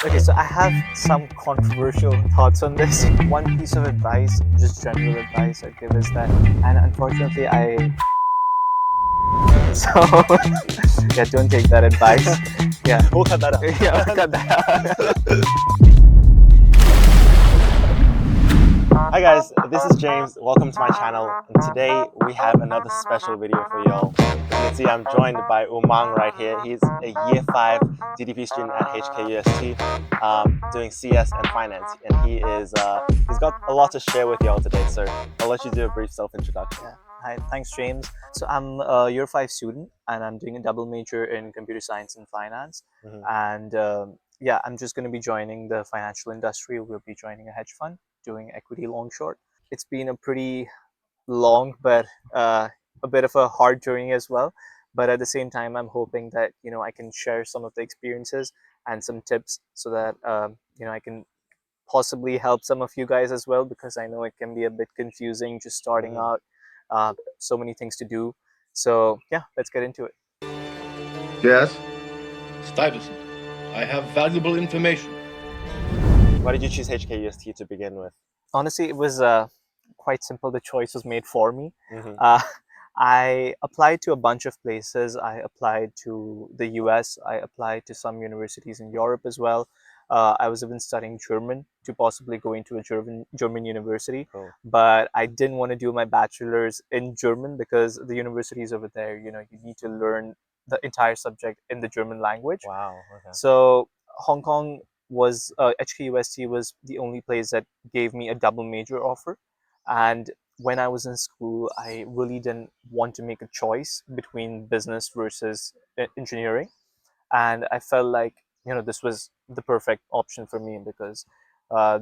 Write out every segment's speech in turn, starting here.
Okay, so I have some controversial thoughts on this. One piece of advice, just general advice I'd give is that, and unfortunately so yeah, don't take that advice. Yeah, We'll cut that out. yeah, cut that out. Hi guys, this is James. Welcome to my channel. And today we have another special video for y'all. As you can see, I'm joined by Umang right here. He's a Year 5 DDP student at HKUST, doing CS and Finance. And he's got a lot to share with y'all today. So I'll let you do a brief self-introduction. Yeah. Hi, thanks, James. So I'm a Year 5 student, and I'm doing a double major in computer science and finance. And yeah, I'm just going to be joining the financial industry. We'll be joining a hedge fund, doing equity long short. It's been a pretty long, but a bit of a hard journey as well. But at the same time, I'm hoping that I can share some of the experiences and some tips so that I can possibly help some of you guys as well, because I know it can be a bit confusing just starting out. So many things to do. So yeah, let's get into it. Yes? Stuyvesant, I have valuable information. Why did you choose HKUST to begin with? Honestly, it was quite simple. The choice was made for me. I applied to a bunch of places. I applied to the US. I applied to some universities in Europe as well. I was even studying German to possibly go into a German university. Cool. But I didn't want to do my bachelor's in German because the universities over there, you need to learn the entire subject in the German language. Wow. Okay. So Hong Kong was HKUST was the only place that gave me a double major offer. And when I was in school, I really didn't want to make a choice between business versus engineering. And I felt like, this was the perfect option for me because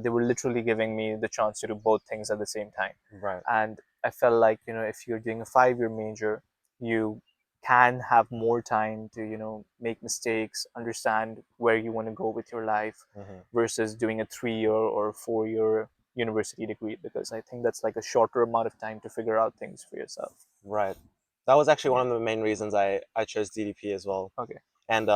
they were literally giving me the chance to do both things at the same time. Right. And I felt like, if you're doing a 5-year major, you can have more time to, make mistakes, understand where you want to go with your life versus doing a 3-year or 4-year university degree, because I think that's like a shorter amount of time to figure out things for yourself. Right. That was actually one of the main reasons I chose DDP as well. Okay. And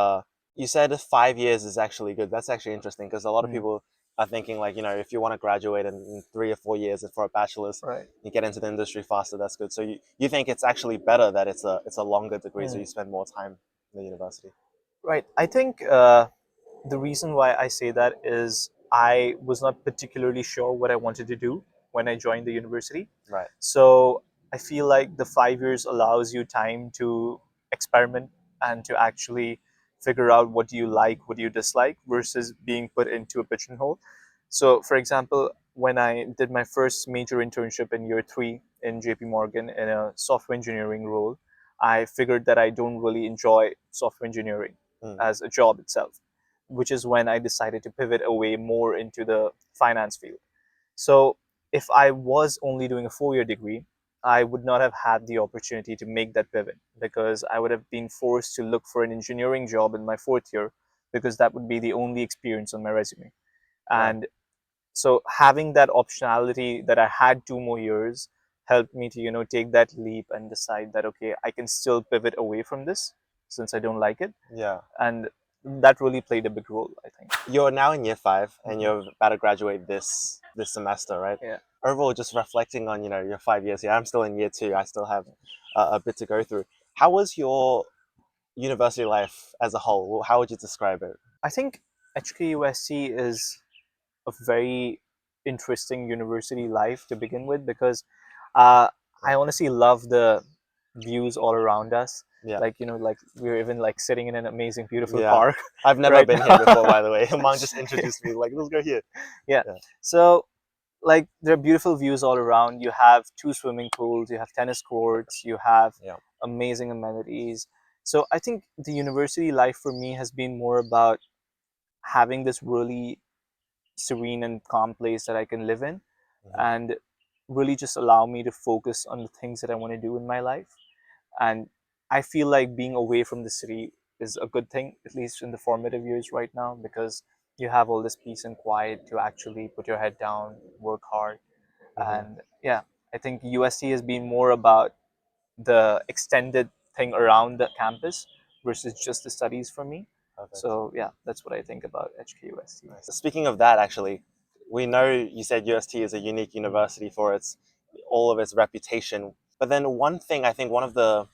you said 5 years is actually good. That's actually interesting because a lot of people are thinking like, if you want to graduate in 3 or 4 years for a bachelor's, Right. you get into the industry faster. That's good. So you think it's actually better that it's a longer degree, so you spend more time in the university. Right. I think the reason why I say that is I was not particularly sure what I wanted to do when I joined the university. Right. So I feel like the 5 years allows you time to experiment and to actually figure out what do you like, what do you dislike, versus being put into a pigeonhole. So for example, when I did my first major internship in year 3 in JP Morgan in a software engineering role, I figured that I don't really enjoy software engineering as a job itself, which is when I decided to pivot away more into the finance field. So if I was only doing a 4-year degree, I would not have had the opportunity to make that pivot, because I would have been forced to look for an engineering job in my 4th year, because that would be the only experience on my resume. And so having that optionality that I had 2 more years helped me to, take that leap and decide that, okay, I can still pivot away from this since I don't like it. Yeah. And that really played a big role, I think. You're now in year 5 and you're about to graduate this semester, right? Yeah. Overall, just reflecting on, your 5 years here. I'm still in year 2. I still have a bit to go through. How was your university life as a whole? How would you describe it? I think HKUST is a very interesting university life to begin with, because I honestly love the views all around us. Yeah. Like, like we're even like sitting in an amazing, beautiful park. I've never right been now. here before, by the way. Umang just introduced me, like, let's go here. Yeah. So like there are beautiful views all around. You have 2 swimming pools, you have tennis courts, you have amazing amenities. So I think the university life for me has been more about having this really serene and calm place that I can live in and really just allow me to focus on the things that I want to do in my life. And I feel like being away from the city is a good thing, at least in the formative years right now, because you have all this peace and quiet to actually put your head down, work hard. And yeah, I think USC has been more about the extended thing around the campus versus just the studies for me. Perfect. So yeah, that's what I think about HKUST. Nice. Speaking of that, actually, we know you said UST is a unique university for all of its reputation. But then one thing, I think one of the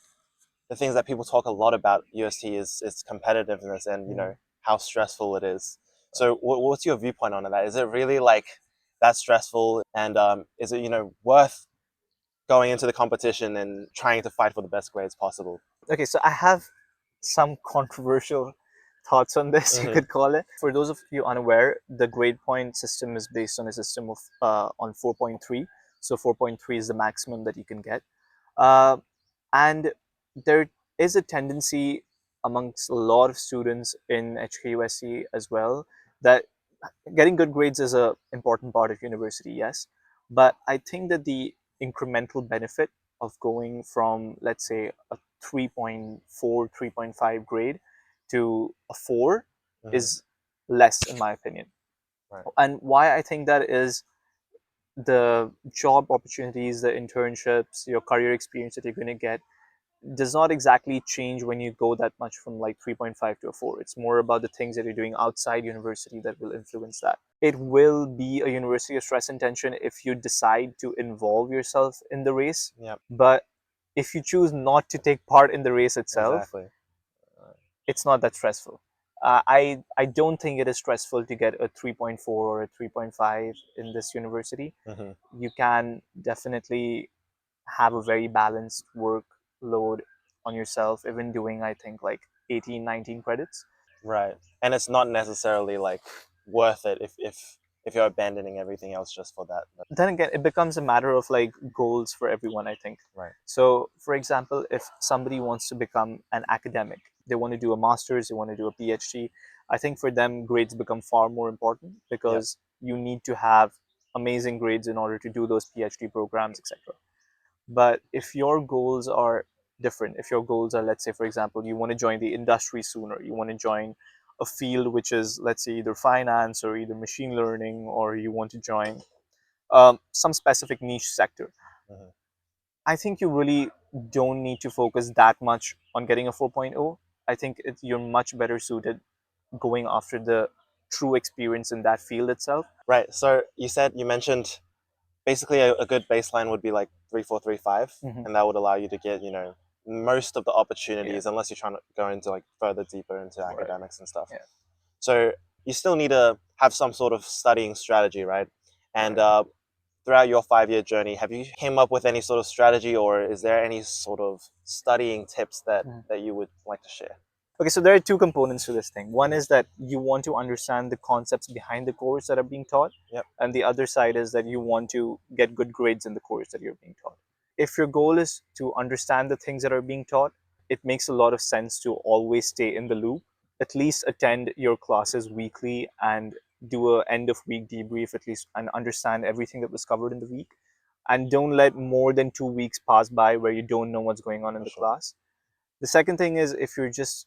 things that people talk a lot about UST is its competitiveness and, you know, how stressful it is. So what's your viewpoint on that? Is it really like that stressful? And is it, you know, worth going into the competition and trying to fight for the best grades possible? Okay, so I have some controversial thoughts on this, you could call it. For those of you unaware, the grade point system is based on a system of on 4.3. So 4.3 is the maximum that you can get. And there is a tendency amongst a lot of students in HKUST as well that getting good grades is an important part of university, yes. But I think that the incremental benefit of going from, let's say, a 3.4, 3.5 grade to a 4 is less, in my opinion. Right. And why I think that is the job opportunities, the internships, your career experience that you're going to get does not exactly change when you go that much from like 3.5 to a 4. It's more about the things that you're doing outside university that will influence that. It will be a university of stress and tension if you decide to involve yourself in the race. Yep. But if you choose not to take part in the race itself, Exactly. it's not that stressful. I don't think it is stressful to get a 3.4 or a 3.5 in this university. You can definitely have a very balanced workload on yourself, even doing, I think, like 18, 19 credits. Right. And it's not necessarily like worth it if you're abandoning everything else just for that. Then again, it becomes a matter of like goals for everyone, I think. Right. So, for example, if somebody wants to become an academic, they want to do a master's, they want to do a PhD, I think for them, grades become far more important because you need to have amazing grades in order to do those PhD programs, etc. But if your goals are different, if your goals are, let's say, for example, you want to join the industry sooner, you want to join a field which is, let's say, either finance or either machine learning, or you want to join some specific niche sector, I think you really don't need to focus that much on getting a 4.0. I think you're much better suited going after the true experience in that field itself. Right. So you mentioned basically a good baseline would be like 3.4, 3.5, and that would allow you to get, you know, most of the opportunities, unless you're trying to go into like further deeper into academics and stuff. Yeah. So you still need to have some sort of studying strategy, right? And throughout your 5-year journey, have you came up with any sort of strategy, or is there any sort of studying tips that you would like to share? Okay, so there are two components to this thing. One is that you want to understand the concepts behind the course that are being taught. Yep. And the other side is that you want to get good grades in the course that you're being taught. If your goal is to understand the things that are being taught, it makes a lot of sense to always stay in the loop. At least attend your classes weekly and do a end of week debrief at least, and understand everything that was covered in the week. And don't let more than 2 weeks pass by where you don't know what's going on in the class. The second thing is, if you're just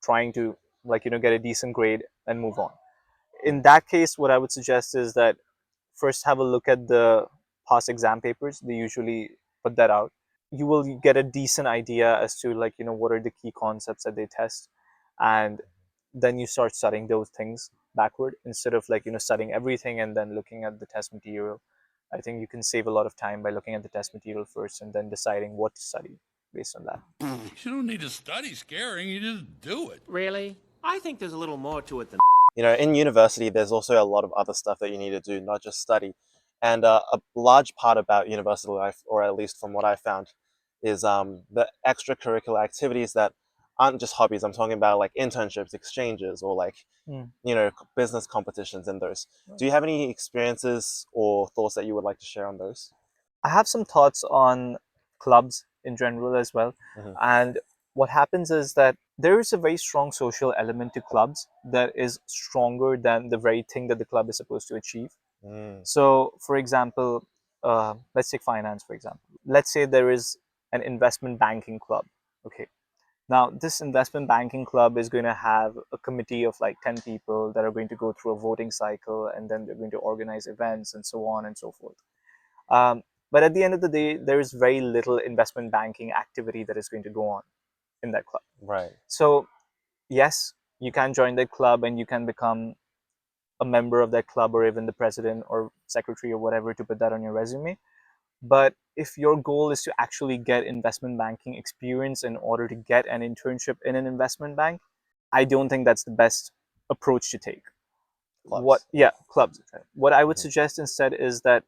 trying to, like, get a decent grade and move on, in that case, what I would suggest is that first have a look at the past exam papers. They usually put that out. You will get a decent idea as to, like, what are the key concepts that they test, and then you start studying those things backward instead of, like, studying everything and then looking at the test material. I think you can save a lot of time by looking at the test material first and then deciding what to study based on that. You don't need to study scaring, you just do it. Really? I think there's a little more to it than You know, in university, there's also a lot of other stuff that you need to do, not just study. And a large part about university life, or at least from what I found, is the extracurricular activities that aren't just hobbies. I'm talking about like internships, exchanges, or like, you know, business competitions and those. Do you have any experiences or thoughts that you would like to share on those? I have some thoughts on clubs in general as well. And what happens is that there is a very strong social element to clubs that is stronger than the very thing that the club is supposed to achieve. So, for example, let's take finance, for example. Let's say there is an investment banking club. Okay. Now, this investment banking club is going to have a committee of like 10 people that are going to go through a voting cycle, and then they're going to organize events and so on and so forth. But at the end of the day, there is very little investment banking activity that is going to go on in that club. Right. So, yes, You can join that club and you can become a member of that club or even the president or secretary or whatever to put that on your resume. But if your goal is to actually get investment banking experience in order to get an internship in an investment bank, I don't think that's the best approach to take. Clubs. Clubs. What I would suggest instead is that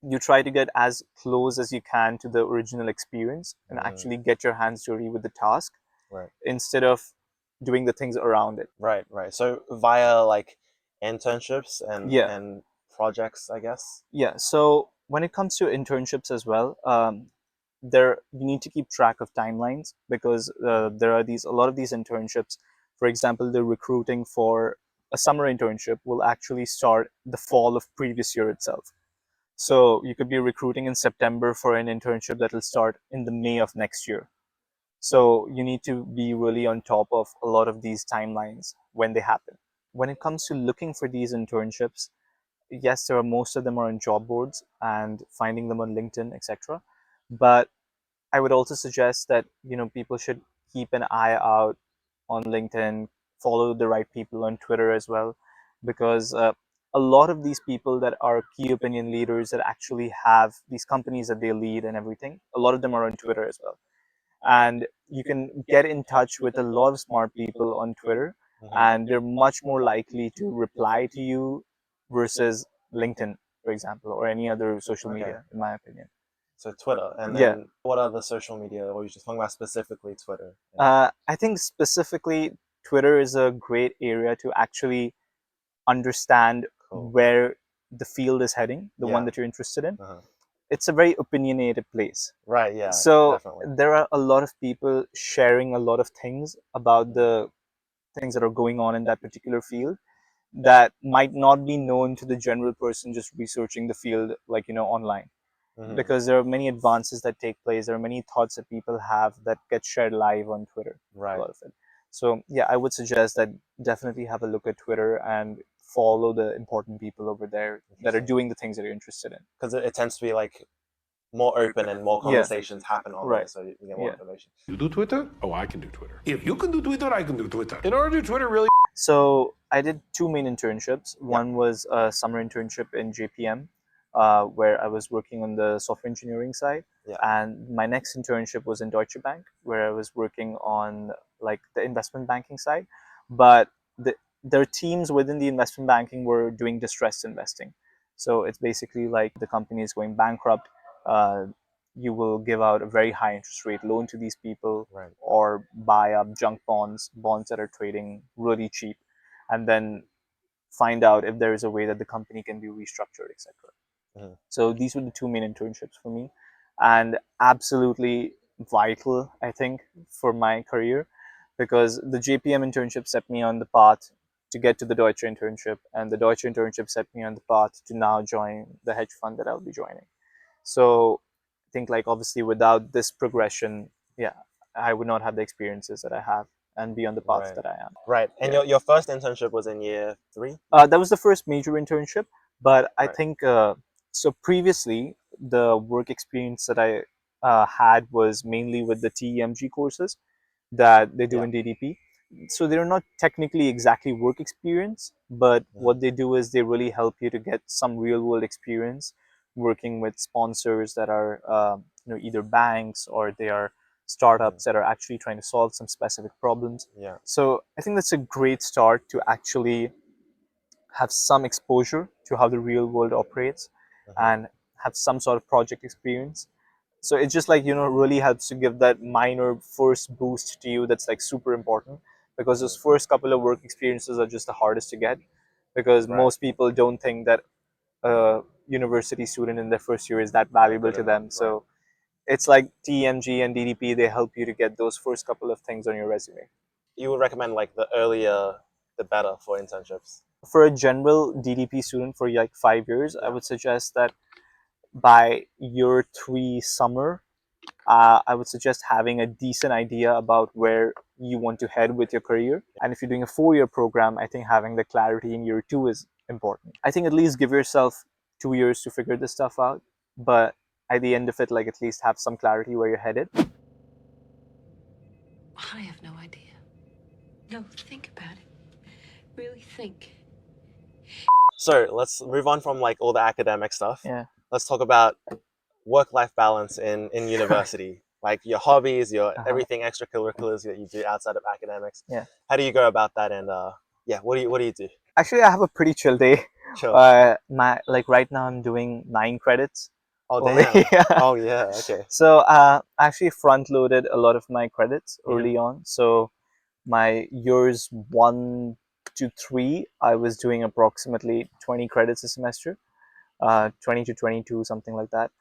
you try to get as close as you can to the original experience and actually get your hands dirty with the task, Right. instead of doing the things around it. Right. So via like internships and Yeah. and projects, I guess. Yeah. So when it comes to internships as well, there you need to keep track of timelines, because there are a lot of these internships. For example, the recruiting for a summer internship will actually start the fall of previous year itself. So you could be recruiting in September for an internship that will start in the May of next year. So you need to be really on top of a lot of these timelines when they happen. When it comes to looking for these internships, yes, most of them are on job boards and finding them on LinkedIn, etc. But I would also suggest that people should keep an eye out on LinkedIn, follow the right people on Twitter as well, because a lot of these people that are key opinion leaders that actually have these companies that they lead and everything, a lot of them are on Twitter as well. And you can get in touch with a lot of smart people on Twitter, and they're much more likely to reply to you versus LinkedIn, for example, or any other social media, in my opinion. So Twitter, and Yeah. then what other social media, or you just talking about specifically Twitter? I think specifically Twitter is a great area to actually understand Cool. where the field is heading, the Yeah. one that you're interested in. Uh-huh. It's a very opinionated place. Right. Yeah. So definitely. there are a lot of people sharing a lot of things about the things that are going on in that particular field that might not be known to the general person just researching the field, like online. Because there are many advances that take place, there are many thoughts that people have that get shared live on Twitter. Right. A lot of it. So yeah, I would suggest that definitely have a look at Twitter and follow the important people over there that are doing the things that you're interested in. Because it tends to be like more open and more conversations happen on there, so you get more information. You do Twitter? Oh, I can do Twitter. If you can do Twitter, I can do Twitter. In order to do Twitter, really. So I did two main internships. One was a summer internship in JPM, where I was working on the software engineering side. Yeah. And my next internship was in Deutsche Bank, where I was working on like the investment banking side. But their teams within the investment banking were doing distressed investing. So it's basically like the company is going bankrupt. You will give out a very high interest rate loan to these people, Right. or buy up junk bonds that are trading really cheap, and then find out if there is a way that the company can be restructured, etc. So these were the two main internships for me, and absolutely vital, I think, for my career, because the JPM internship set me on the path to get to the Deutsche internship, and the Deutsche internship set me on the path to now join the hedge fund that I'll be joining. So I think, like, obviously without this progression, yeah, I would not have the experiences that I have and be on the path that I am. Right. And your first internship was in year 3? That was the first major internship, but I Right. think so. Previously, the work experience that I had was mainly with the TEMG courses that they do in DDP. So they're not technically exactly work experience, but what they do is they really help you to get some real world experience working with sponsors that are either banks or they are startups that are actually trying to solve some specific problems. Yeah. So I think that's a great start to actually have some exposure to how the real world operates and have some sort of project experience. So it's just like, really helps to give that minor first boost to you that's like super important, because those first couple of work experiences are just the hardest to get, because most people don't think that a university student in their first year is that valuable to them. So it's like TMG and DDP, they help you to get those first couple of things on your resume. You would recommend like the earlier, the better for internships? For a general DDP student for like 5 years, I would suggest that by year 3 summer, I would suggest having a decent idea about where you want to head with your career. And if you're doing a 4-year program, I think having the clarity in year 2 is important. I think at least give yourself 2 years to figure this stuff out, but at the end of it, like, at least have some clarity where you're headed. I have no idea. No, think about it. Really think. So let's move on from like all the academic stuff. Yeah. Let's talk about work-life balance in university. Like your hobbies, your everything extracurriculars that you do outside of academics. Yeah. How do you go about that? And what do you do? Actually, I have a pretty chill day. Sure. Right now I'm doing 9 credits. Oh only. damn. Yeah. Oh yeah. Okay. So I actually front loaded a lot of my credits Mhm. early on. So my years 1 to 3, I was doing approximately 20 credits a semester, 20 to 22, something like that.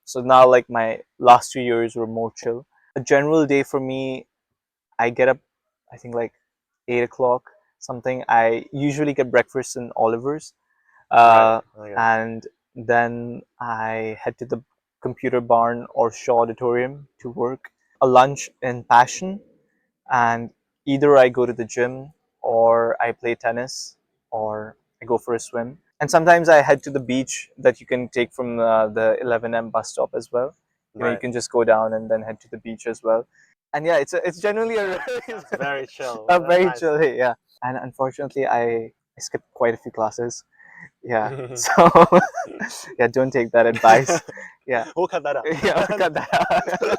So now like my last 2 years were more chill. A general day for me, I get up, I think like 8 o'clock something. I usually get breakfast in Oliver's, Right. Okay. and then I head to the computer barn or Shaw Auditorium to work. A lunch in Passion, and either I go to the gym or I play tennis or I go for a swim. And sometimes I head to the beach that you can take from the 11M bus stop as well. You know, you Right. can just go down and then head to the beach as well. And yeah, it's generally a It's very chill. a That's very nice. chill day, yeah. And unfortunately, I skipped quite a few classes. Yeah, so yeah, don't take that advice. Yeah, We'll cut that out. yeah, cut that out.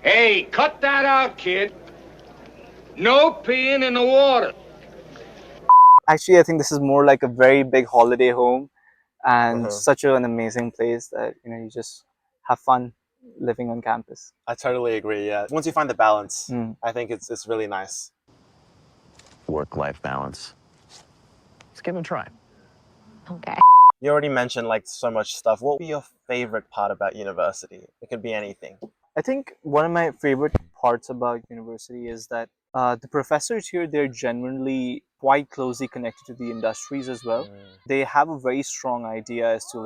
Hey, cut that out, kid. No peeing in the water. Actually, I think this is more like a very big holiday home, and Uh-huh. such an amazing place that you just have fun living on campus. I totally agree. Yeah. Once you find the balance, Mm. I think it's really nice. Work-life balance. Let's give it a try. Okay. You already mentioned like so much stuff. What would be your favorite part about university? It could be anything. I think one of my favorite parts about university is that the professors here, they're genuinely quite closely connected to the industries as well. They have a very strong idea as to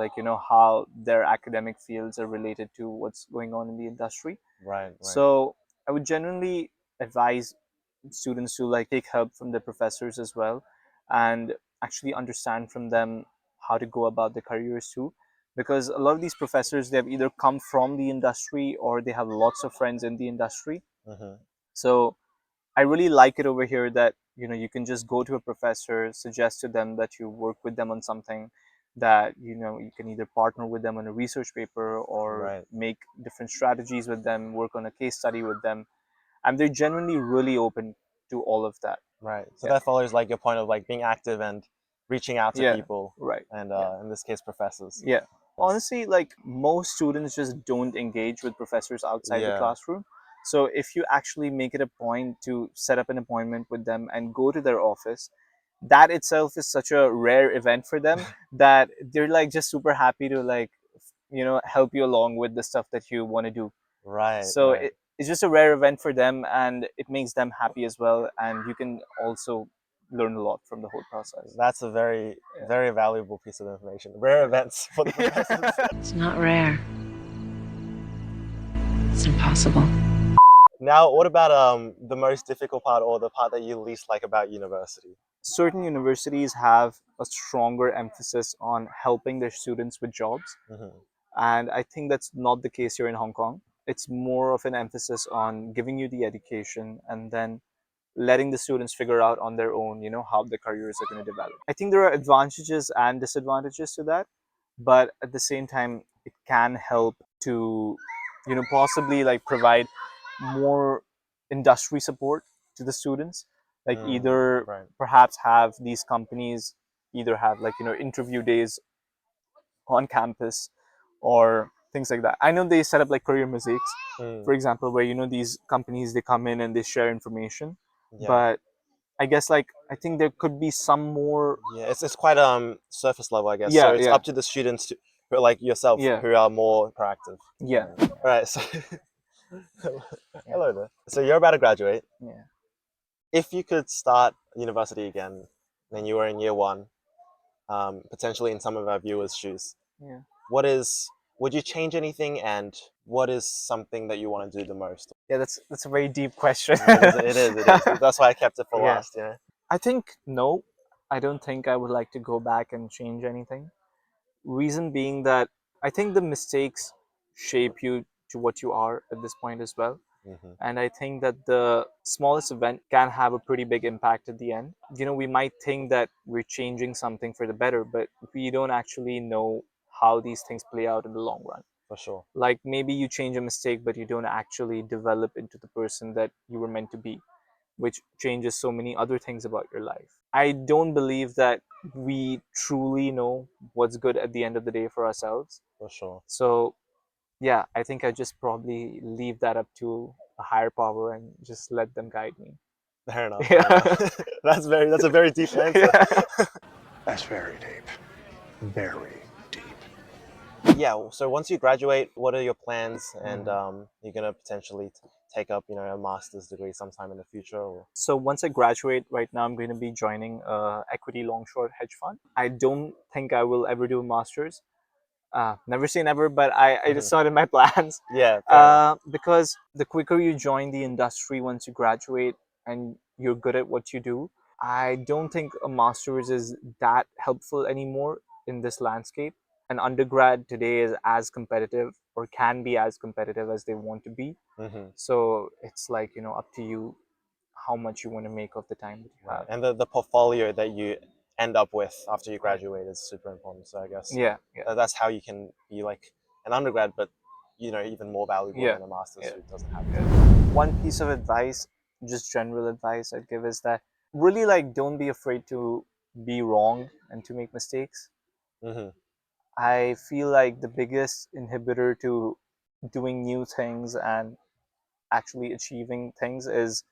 how their academic fields are related to what's going on in the industry. Right. So I would generally advise students to like take help from the professors as well, and actually understand from them how to go about their careers too, because a lot of these professors, they have either come from the industry or they have lots of friends in the industry. So I really like it over here that you can just go to a professor, suggest to them that you work with them on something, that you can either partner with them on a research paper or Right. make different strategies with them, work on a case study with them, and they're genuinely really open to all of that. Right. So Yeah. that follows like your point of like being active and reaching out to Yeah, people, right. and Yeah. in this case, professors. Yeah. Honestly, like most students just don't engage with professors outside the Yeah. classroom. So if you actually make it a point to set up an appointment with them and go to their office, that itself is such a rare event for them that they're like just super happy to like help you along with the stuff that you want to do. Right. So right. it's just a rare event for them, and it makes them happy as well, and you can also learn a lot from the whole process. That's a very, very valuable piece of information. Rare events for the professors. It's not rare. It's impossible. Now, what about the most difficult part or the part that you least like about university? Certain universities have a stronger emphasis on helping their students with jobs, and I think that's not the case here in Hong Kong. It's more of an emphasis on giving you the education and then letting the students figure out on their own how their careers are going to develop. I think there are advantages and disadvantages to that, but at the same time it can help to possibly like provide more industry support to the students, like either Right. perhaps have these companies either have like interview days on campus or things like that. I know they set up like career mosaics, for example, where these companies, they come in and they share information. Yeah. But I guess like I think there could be some more. Yeah, it's quite surface level, I guess. Yeah, So it's yeah. up to the students to, who, like yourself, Yeah. who are more proactive. Yeah. All right. So hello there. So you're about to graduate. Yeah. If you could start university again, then you were in year 1, potentially in some of our viewers' shoes. Yeah. Would you change anything, and what is something that you want to do the most? Yeah, that's a very deep question. It is. That's why I kept it for Yeah. last, I think no, I don't think I would like to go back and change anything. Reason being that I think the mistakes shape you to what you are at this point as well. And I think that the smallest event can have a pretty big impact at the end. We might think that we're changing something for the better, but we don't actually know how these things play out in the long run. For sure. Like maybe you change a mistake, but you don't actually develop into the person that you were meant to be, which changes so many other things about your life. I don't believe that we truly know what's good at the end of the day for ourselves. For sure. So yeah, I think I just probably leave that up to a higher power and just let them guide me. Fair enough. Yeah. Fair enough. That's a very deep answer. Yeah. That's very deep. Very deep. Yeah, so once you graduate, what are your plans? And you're gonna potentially take up, a master's degree sometime in the future? Or? So once I graduate, right now I'm going to be joining a equity long-short hedge fund. I don't think I will ever do a master's. Never say never, but it's not in my plans. Yeah. Because the quicker you join the industry once you graduate and you're good at what you do, I don't think a master's is that helpful anymore in this landscape. An undergrad today is as competitive or can be as competitive as they want to be. So it's like, up to you how much you want to make of the time that you have. And the portfolio that you end up with after you graduate is super important. So I guess that's how you can be like an undergrad, but even more valuable than a master's who doesn't have it. One piece of advice, just general advice I'd give, is that really don't be afraid to be wrong and to make mistakes. I feel like the biggest inhibitor to doing new things and actually achieving things is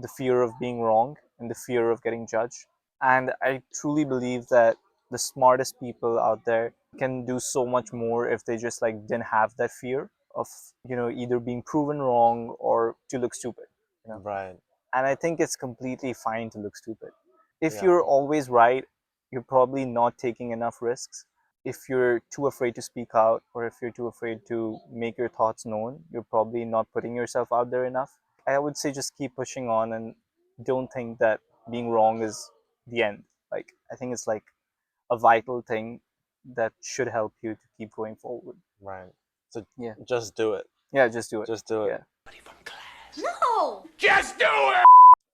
the fear of being wrong and the fear of getting judged. And I truly believe that the smartest people out there can do so much more if they just didn't have that fear of either being proven wrong or to look stupid. Right. And I think it's completely fine to look stupid. If you're always right, you're probably not taking enough risks. If you're too afraid to speak out, or if you're too afraid to make your thoughts known, you're probably not putting yourself out there enough. I would say just keep pushing on and don't think that being wrong is the end. I think it's a vital thing that should help you to keep going forward. Right. So just do it. Yeah, just do it. Just do it. Yeah. No! Just do it!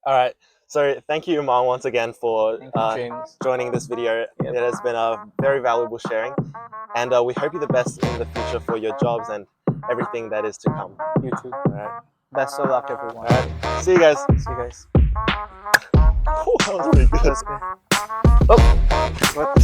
All right. So thank you, Umang, once again for James. joining this video. It has been a very valuable sharing. And we hope you the best in the future for your jobs and everything that is to come. You too. All right. Best of luck, everyone. All right. See you guys. See you guys. That was pretty good. Oh, what